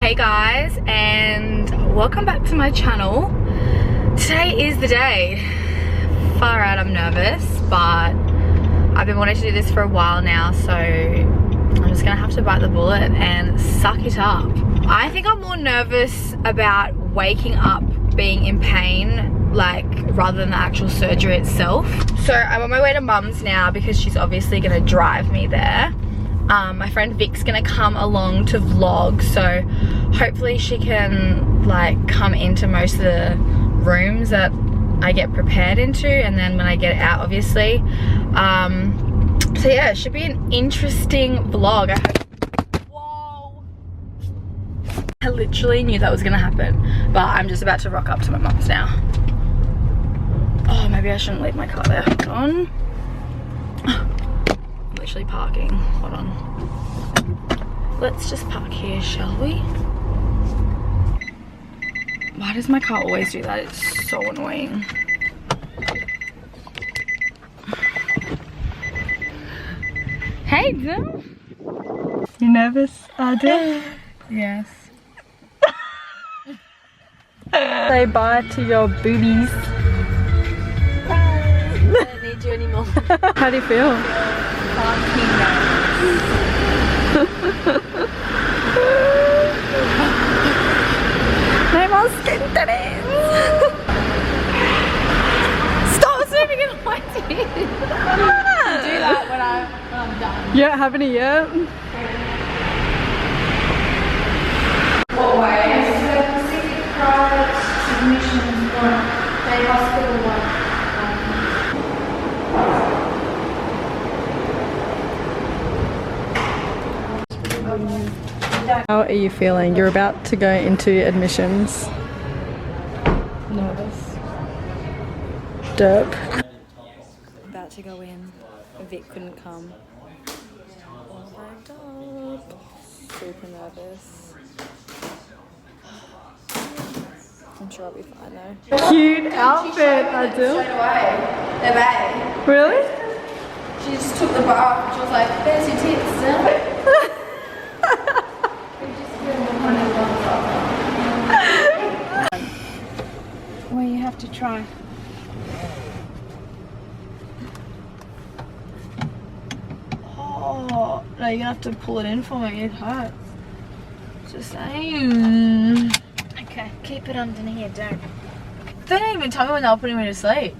Hey guys, and welcome back to my channel. Today is the day. Far out, I'm nervous, but I've been wanting to do this for a while now, so I'm just gonna have to bite the bullet and suck it up. I think I'm more nervous about waking up being in pain, like, rather than the actual surgery itself. So I'm on my way to mum's now because she's obviously gonna drive me there. My friend Vic's gonna come along to vlog, so hopefully she can like come into most of the rooms that I get prepared into, and then when I get out, obviously. So yeah, it should be an interesting vlog. Whoa! I literally knew that was gonna happen, but I'm just about to rock up to my mum's now. Oh, maybe I shouldn't leave my car there. Hold on. Literally parking. Hold on. Let's just park here, shall we? Why does my car always do that? It's so annoying. Hey, Dill. You nervous, Dill? Yes. Say bye to your boobies. I don't need you anymore. How do you feel? My skin Stop zooming in on my teeth. I'll do that when I'm done. You don't have any yet? What way? Secret private submissions one. Day hospital one. How are you feeling? You're about to go into admissions. Nervous. Derp. About to go in. Vic couldn't come. Oh my god. Super nervous. I'm sure I'll be fine though. Cute outfit, Adil. Straight away. They're bae. Really? She just took the bar off and she was like, there's your tits, huh? Well, you have to try. Oh, no, you're gonna have to pull it in for me. It hurts. Just saying. Okay, keep it underneath. They didn't even tell me when they were putting me to sleep.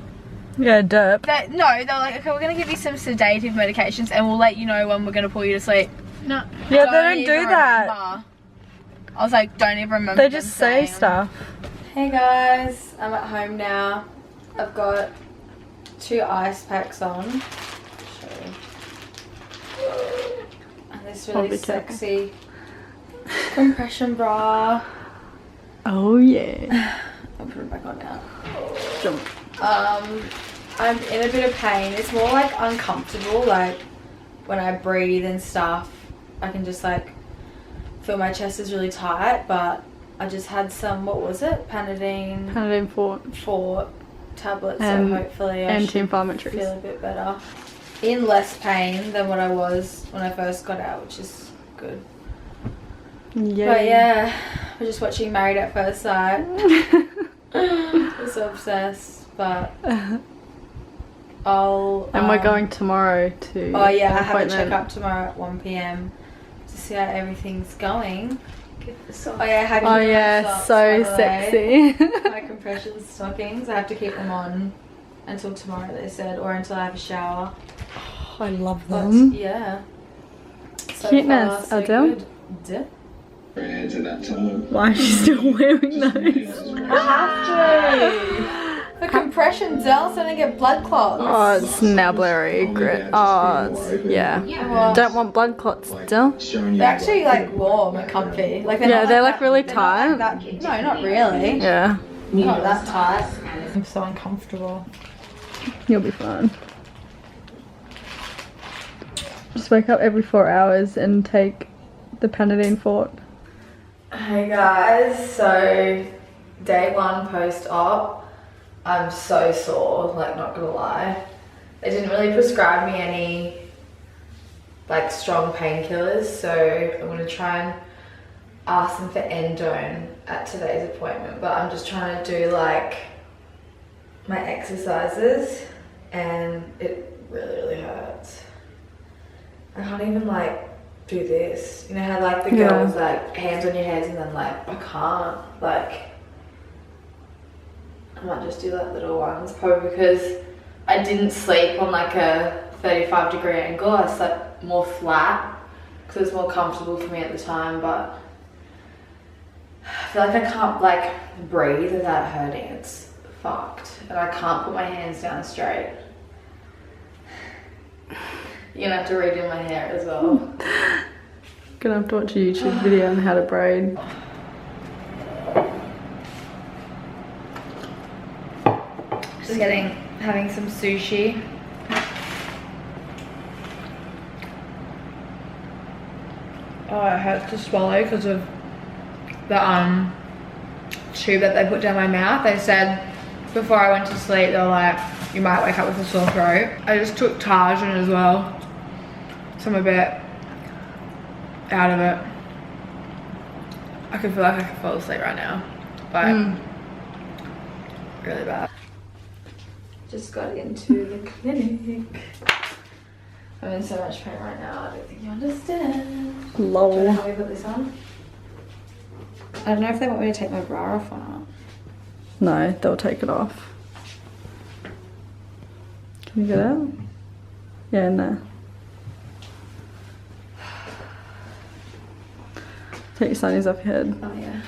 Yeah, derp. No, they were like, okay, we're gonna give you some sedative medications and we'll let you know when we're gonna pull you to sleep. No. Yeah, they don't do that. Remember. I was like, don't even remember. They just say stuff. Hey guys, I'm at home now. I've got 2 ice packs on. Show you. And this really sexy compression bra. Oh yeah. I'll put it back on now. Jump. I'm in a bit of pain. It's more like uncomfortable, like when I breathe and stuff, I can just like feel my chest is really tight, but I just had some, what was it? Panadine 4 tablets, so hopefully I should anti-inflammatories. Feel a bit better. In less pain than what I was when I first got out, which is good. Yeah. But yeah, we're just watching Married at First Sight. I'm so obsessed, but I'll... And we're going tomorrow to... Oh yeah, I have a check-up tomorrow at 1 PM to see how everything's going. Oh yeah, I have socks, so sexy. My compression stockings, I have to keep them on until tomorrow, they said, or until I have a shower. Oh, I love But them. yeah. So Cuteness, far, so Adele. good. Why is she still wearing those? I have to. For compression gel so I don't get blood clots. Oh, it's now blurry. Grit. Oh, it's, yeah. Well, Don't want blood clots still. they're actually like warm and comfy. Like they're Yeah, not they're like like really they're not tight. like that, no, not really. Yeah, Not that tight. I'm so uncomfortable. you'll be fine. Just wake up every 4 hours and take the Panadine Fort. Hey guys, so day 1 post-op. I'm so sore, like not gonna lie. They didn't really prescribe me any like strong painkillers, so I'm gonna try and asked them for endone at today's appointment, but I'm just trying to do like my exercises and it really hurts. I can't even like do this. You know how like the girls like hands on your heads and then like I can't, like I might just do like little ones, probably because I didn't sleep on like a 35-degree angle. I slept more flat because it was more comfortable for me at the time, but I feel like I can't like breathe without hurting. It's fucked. And I can't put my hands down straight. You're gonna have to redo my hair as well. Gonna have to watch a YouTube video on how to braid. Just having some sushi. Oh, it hurts to swallow because of the tube that they put down my mouth. They said before I went to sleep, they were like, you might wake up with a sore throat. I just took Tarjan as well, so I'm a bit out of it. I can feel like I could fall asleep right now, but really bad. Just got into the clinic. I'm in so much pain right now, I don't think you understand. Lol. Do you want to help me put this on? I don't know if they want me to take my bra off or not. No, they'll take it off. Can you get out? Yeah, in there. Take your sunnies off your head. Oh yeah.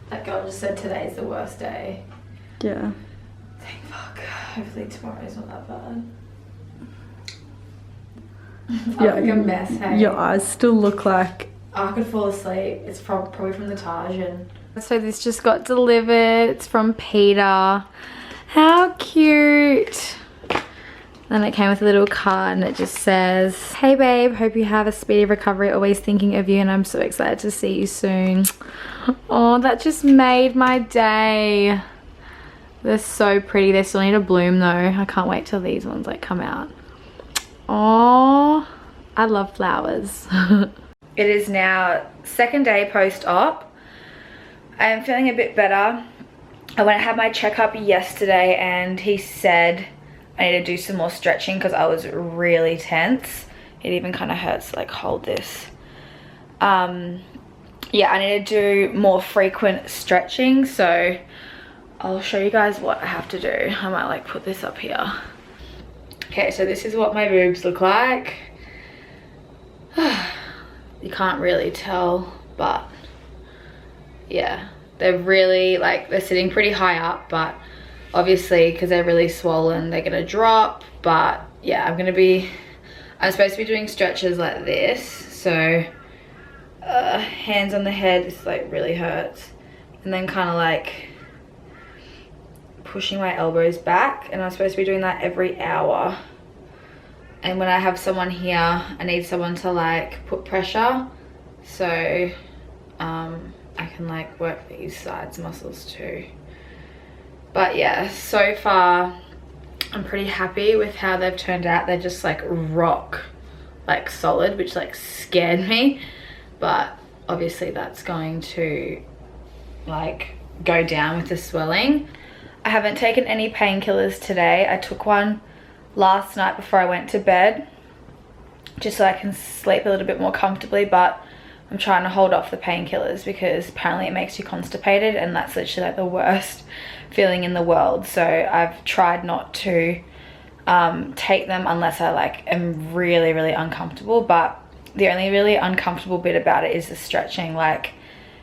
That girl just said today's the worst day. Yeah. Thank fuck. Hopefully tomorrow's not that bad. Yeah, I'm like a mess, hey? Your eyes still look like... I could fall asleep. It's probably from the Tarjan. So this just got delivered. It's from Peter. How cute. Then it came with a little card and it just says, hey babe, hope you have a speedy recovery. Always thinking of you and I'm so excited to see you soon. Oh, that just made my day. They're so pretty. They still need to bloom though. I can't wait till these ones like come out. Oh, I love flowers. It is now second day post-op. I am feeling a bit better. I went and had my checkup yesterday and he said I need to do some more stretching because I was really tense. It even kind of hurts to like hold this. Yeah, I need to do more frequent stretching, so I'll show you guys what I have to do. I might like put this up here. Okay, so this is what my boobs look like. You can't really tell, but yeah, they're really like, they're sitting pretty high up, but obviously because they're really swollen, they're gonna drop. But yeah, I'm supposed to be doing stretches like this. So hands on the head, this like really hurts. And then kind of like pushing my elbows back, and I'm supposed to be doing that every hour. And when I have someone here, I need someone to like put pressure, so I can like work these sides muscles too. But yeah, so far I'm pretty happy with how they've turned out. They're just like rock like solid, which like scared me, but obviously that's going to like go down with the swelling. I haven't taken any painkillers today. I took one last night before I went to bed just so I can sleep a little bit more comfortably, but I'm trying to hold off the painkillers because apparently it makes you constipated and that's literally like the worst feeling in the world. So I've tried not to take them unless I like am really uncomfortable, but the only really uncomfortable bit about it is the stretching, like,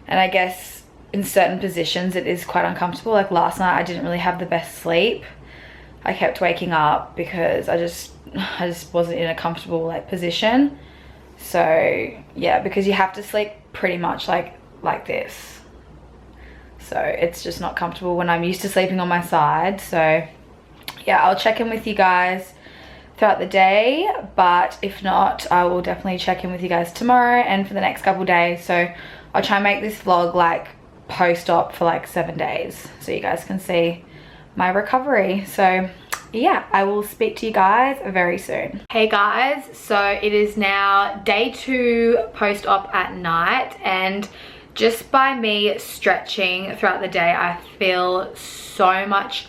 and I guess in certain positions it is quite uncomfortable. Like last night I didn't really have the best sleep. I kept waking up because I just wasn't in a comfortable like position. So yeah, because you have to sleep pretty much like this, so it's just not comfortable when I'm used to sleeping on my side. So yeah, I'll check in with you guys throughout the day, but if not, I will definitely check in with you guys tomorrow and for the next couple days. So I'll try and make this vlog like post-op for like 7 days so you guys can see my recovery. So yeah, I will speak to you guys very soon. Hey guys, so it is now day 2 post-op at night, and just by me stretching throughout the day, I feel so much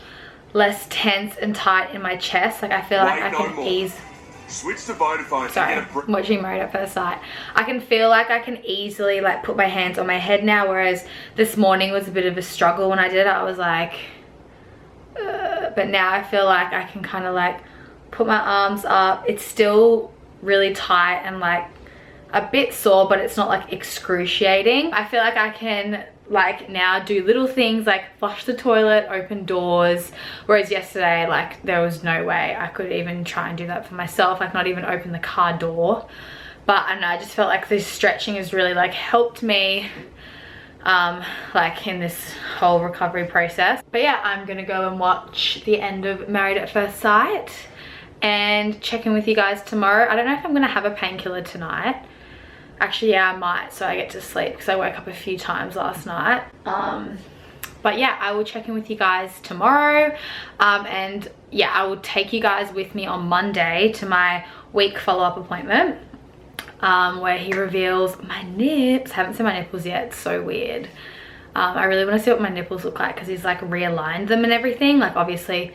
less tense and tight in my chest. Like I feel like I can ease. Switch to Vodafone. Sorry, I'm watching Married at First Sight. I can feel like I can easily like put my hands on my head now, whereas this morning was a bit of a struggle when I did it. I was like, but now I feel like I can kind of like put my arms up. It's still really tight and like a bit sore, but it's not like excruciating. I feel like I can like now do little things like flush the toilet, open doors, whereas yesterday like there was no way I could even try and do that for myself, like not even open the car door. But I don't know, I just felt like this stretching has really like helped me like in this whole recovery process. But yeah, I'm gonna go and watch the end of Married at First Sight and check in with you guys tomorrow. I don't know if I'm gonna have a painkiller tonight. Actually, yeah, I might, so I get to sleep because I woke up a few times last night. But yeah, I will check in with you guys tomorrow. And yeah, I will take you guys with me on Monday to my week follow-up appointment, where he reveals my nips. I haven't seen my nipples yet, it's so weird. I really want to see what my nipples look like because he's like realigned them and everything, like obviously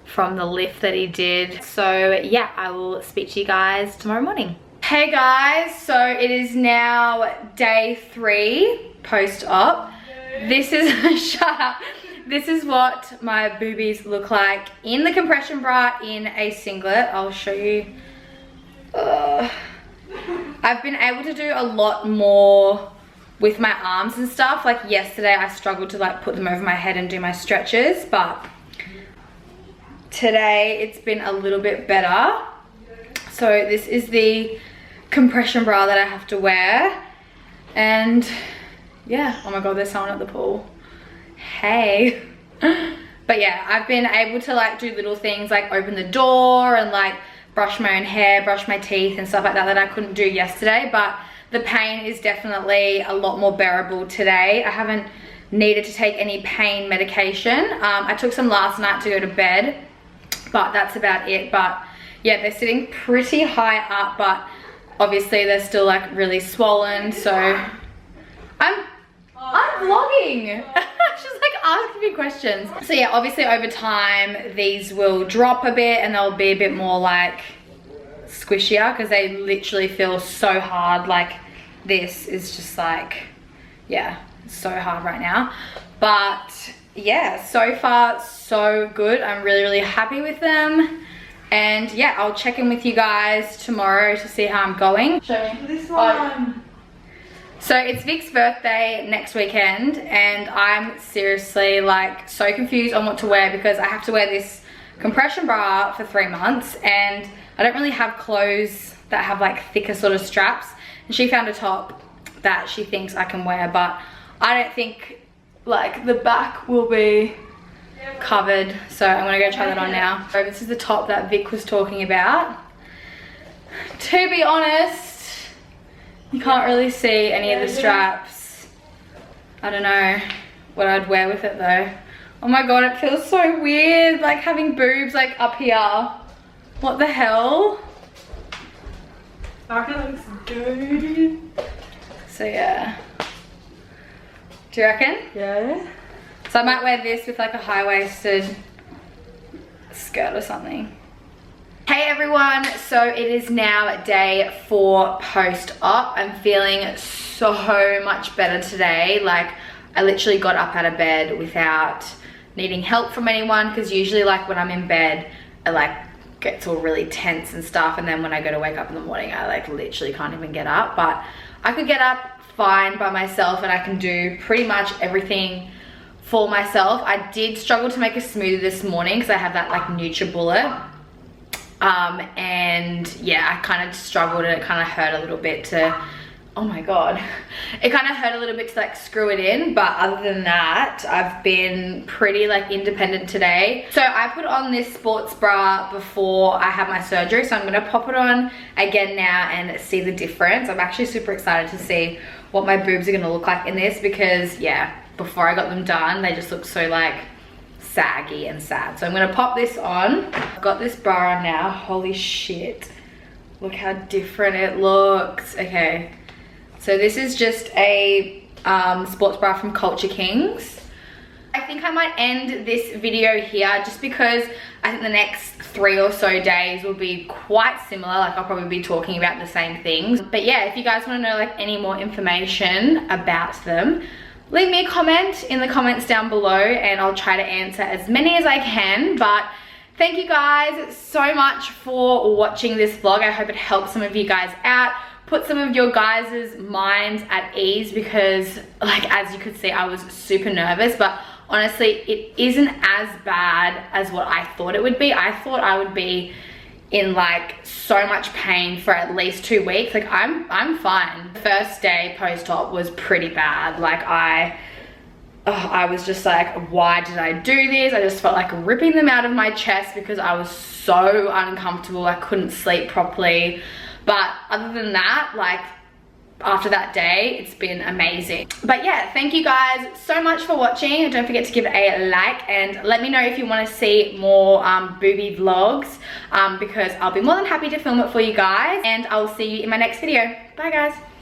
from the lift that he did. So yeah, I will speak to you guys tomorrow morning. Hey guys, so it is now day 3 post-op. This is, shut up. This is what my boobies look like in the compression bra in a singlet. I'll show you. I've been able to do a lot more with my arms and stuff. Like yesterday I struggled to like put them over my head and do my stretches, but today it's been a little bit better. So this is the compression bra that I have to wear, and yeah, oh my god, there's someone at the pool. Hey. But yeah, I've been able to like do little things like open the door and like brush my own hair, brush my teeth and stuff like that I couldn't do yesterday. But the pain is definitely a lot more bearable today. I haven't needed to take any pain medication. I took some last night to go to bed, but that's about it. But yeah, they're sitting pretty high up, but obviously they're still like really swollen. So I'm vlogging. She's like asking me questions. So yeah, obviously over time these will drop a bit and they'll be a bit more like squishier because they literally feel so hard. Like this is just like, yeah, it's so hard right now. But yeah, so far so good. I'm really happy with them. And yeah, I'll check in with you guys tomorrow to see how I'm going. Show me this one. So it's Vic's birthday next weekend, and I'm seriously like so confused on what to wear because I have to wear this compression bra for 3 months, and I don't really have clothes that have like thicker sort of straps. And she found a top that she thinks I can wear, but I don't think like the back will be covered, so I'm gonna go try that on now. So this is the top that Vic was talking about. To be honest, you can't really see any of the straps. I don't know what I'd wear with it though. Oh my god, it feels so weird like having boobs like up here. What the hell? I reckon it looks dirty. So yeah. Do you reckon? Yeah. So I might wear this with like a high-waisted skirt or something. Hey everyone, so it is now day 4 post-op. I'm feeling so much better today. Like I literally got up out of bed without needing help from anyone, because usually like when I'm in bed, I like gets all really tense and stuff, and then when I go to wake up in the morning, I like literally can't even get up. But I could get up fine by myself and I can do pretty much everything for myself. I did struggle to make a smoothie this morning because I have that like NutriBullet. And yeah, I kind of struggled and it kind of hurt a little bit to, oh my god, it kind of hurt a little bit to like screw it in. But other than that, I've been pretty like independent today. So I put on this sports bra before I had my surgery, so I'm gonna pop it on again now and see the difference. I'm actually super excited to see what my boobs are gonna look like in this, because yeah, before I got them done, they just look so like saggy and sad. So I'm gonna pop this on. I've got this bra on now. Holy shit. Look how different it looks. Okay. So this is just a sports bra from Culture Kings. I think I might end this video here just because I think the next 3 or so days will be quite similar. Like I'll probably be talking about the same things. But yeah, if you guys want to know like any more information about them, leave me a comment in the comments down below and I'll try to answer as many as I can. But thank you guys so much for watching this vlog. I hope it helps some of you guys out, put some of your guys' minds at ease, because like as you could see, I was super nervous, but honestly it isn't as bad as what I thought it would be. I thought I would be in like so much pain for at least 2 weeks. Like I'm fine. The first day post-op was pretty bad. Like I was just like, why did I do this? I just felt like ripping them out of my chest because I was so uncomfortable. I couldn't sleep properly. But other than that, like after that day, it's been amazing. But yeah, thank you guys so much for watching. Don't forget to give it a like and let me know if you want to see more booby vlogs, because I'll be more than happy to film it for you guys. And I'll see you in my next video. Bye guys.